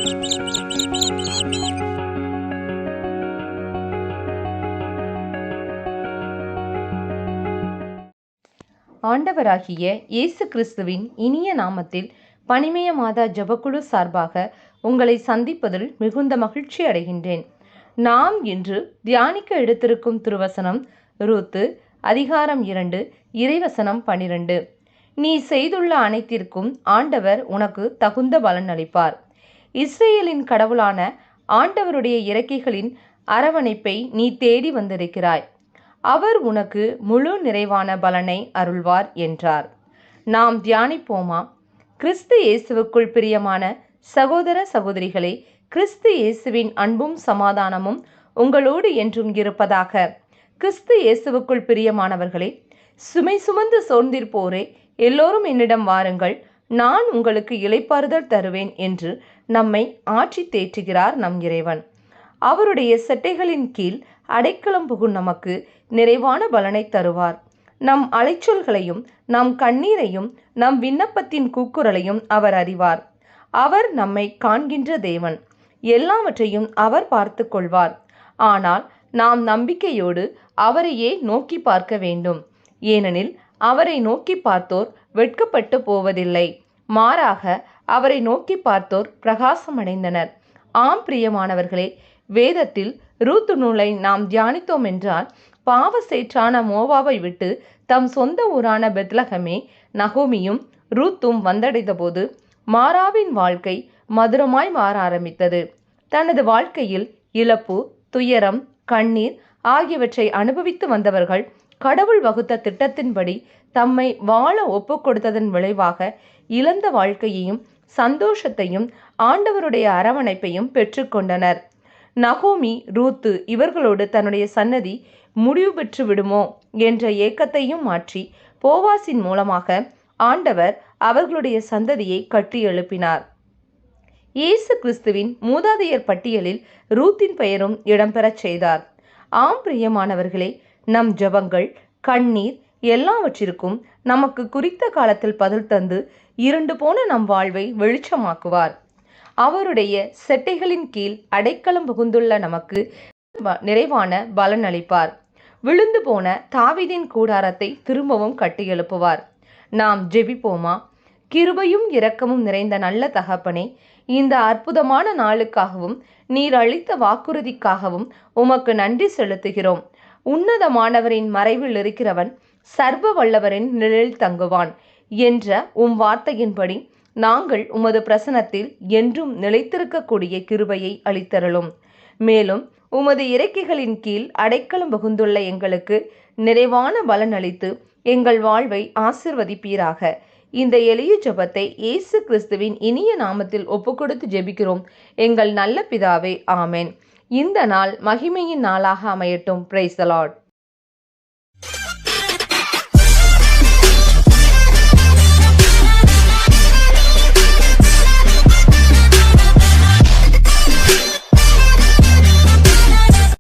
ஆண்டவராகிய இயேசு கிறிஸ்துவின் இனிய நாமத்தில் பனிமய மாதா ஜெபக்குழு சார்பாக உங்களை சந்திப்பதில் மிகுந்த மகிழ்ச்சி அடைகின்றேன். நாம் இன்று தியானிக்க எடுத்திருக்கும் திருவசனம் ரூத்து அதிகாரம் 2 இறைவசனம் 12. நீ செய்துள்ள அனைத்திற்கும் ஆண்டவர் உனக்கு தகுந்த பலன் அளிப்பார். இஸ்ரேலின் கடவுளான ஆண்டவருடைய இறக்கைகளின் அரவணைப்பை நீ தேடி வந்திருக்கிறாய். அவர் உனக்கு முழு நிறைவான பலனை அருள்வார் என்றார். நாம் தியானிப்போமா? கிறிஸ்து இயேசுவுக்குள் பிரியமான சகோதர சகோதரிகளே, கிறிஸ்து இயேசுவின் அன்பும் சமாதானமும் உங்களோடு என்றும் இருப்பதாக. கிறிஸ்து இயேசுவுக்குள் பிரியமானவர்களே, சுமை சுமந்து சோர்ந்திருப்போரே, எல்லோரும் என்னிடம் வாருங்கள், நான் உங்களுக்கு இளைப்பாறுதல் தருவேன் என்று நம்மை ஆற்றி தேற்றுகிறார் நம் இறைவன். அவருடைய செட்டைகளின் கீழ் அடைக்கலம் புகும் நமக்கு நிறைவான பலனை தருவார். நம் அலைச்சல்களையும் நம் கண்ணீரையும் நம் விண்ணப்பத்தின் கூக்குரலையும் அவர் அறிவார். அவர் நம்மை காண்கின்ற தேவன். எல்லாவற்றையும் அவர் பார்த்து கொள்வார். ஆனால் நாம் நம்பிக்கையோடு அவரையே நோக்கி பார்க்க வேண்டும். ஏனெனில் அவரை நோக்கி பார்த்தோர் வெட்கப்பட்டு போவதில்லை. மாறாக அவரை நோக்கி பார்த்தோர் பிரகாசமடைந்தனர். ஆம் பிரியமானவர்களே, வேதத்தில் ரூத்து நூலை நாம் தியானித்தோம் என்றால், பாவ சேற்றான மோவாவை விட்டு தம் சொந்த ஊரான பெத்லகமே நகோமியும் ரூத்தும் வந்தடைந்த போது மாராவின் வாழ்க்கை மதுரமாய் மாற ஆரம்பித்தது. தனது வாழ்க்கையில் இழப்பு, துயரம், கண்ணீர் ஆகியவற்றை அனுபவித்து வந்தவர்கள் கடவுள் வகுத்த திட்டத்தின்படி தம்மை வாழ ஒப்பு கொடுத்ததன் விளைவாக இழந்த வாழ்க்கையையும் சந்தோஷத்தையும் ஆண்டவருடைய அரவணைப்பையும் பெற்றுக்கொண்டனர். நகோமி ரூத்து இவர்களோடு தன்னுடைய சன்னதி முடிவு பெற்று விடுமோ என்ற ஏக்கத்தையும் மாற்றி போவாசின் மூலமாக ஆண்டவர் அவர்களுடைய சந்ததியை கட்டி எழுப்பினார். இயேசு கிறிஸ்துவின் மூதாதையர் பட்டியலில் ரூத்தின் பெயரும் இடம்பெறச் செய்தார். ஆம் பிரியமானவர்களே, நம் ஜெபங்கள், கண்ணீர் எல்லாவற்றிற்கும் நமக்கு குறித்த காலத்தில் பதில் தந்து இருண்டு போன நம் வாழ்வை வெளிச்சமாக்குவார். அவருடைய செட்டைகளின் கீழ் அடைக்கலம் புகுந்துள்ள நமக்கு நிறைவான பலன் அளிப்பார். விழுந்து போன தாவீதின் கூடாரத்தை திரும்பவும் கட்டி எழுப்புவார். நாம் ஜெபிப்போமா? கிருபையும் இரக்கமும் நிறைந்த நல்ல தகப்பனே, இந்த அற்புதமான நாளுக்காகவும் நீர் அளித்த வாக்குறுதிக்காகவும் உமக்கு நன்றி செலுத்துகிறோம். உன்னதமானவரின் மறைவில் இருக்கிறவன் சர்வ வல்லவரின் நிழலில் தங்குவான் என்ற உம் வார்த்தையின்படி நாங்கள் உமது பிரசனத்தில் என்றும் நிலைத்திருக்கக்கூடிய கிருபையை அளித்தருளும். மேலும் உமது இறக்கைகளின் கீழ் அடைக்கலம் புகுந்துள்ள எங்களுக்கு நிறைவான பலன் அளித்து எங்கள் வாழ்வை ஆசிர்வதிப்பீராக. இந்த எளிய ஜெபத்தை இயேசு கிறிஸ்துவின் இனிய நாமத்தில் ஒப்புக்கொடுத்து ஜெபிக்கிறோம் எங்கள் நல்ல பிதாவே, ஆமென். இந்த நாள் மகிமையின் நாளாக அமையட்டும். Praise the Lord.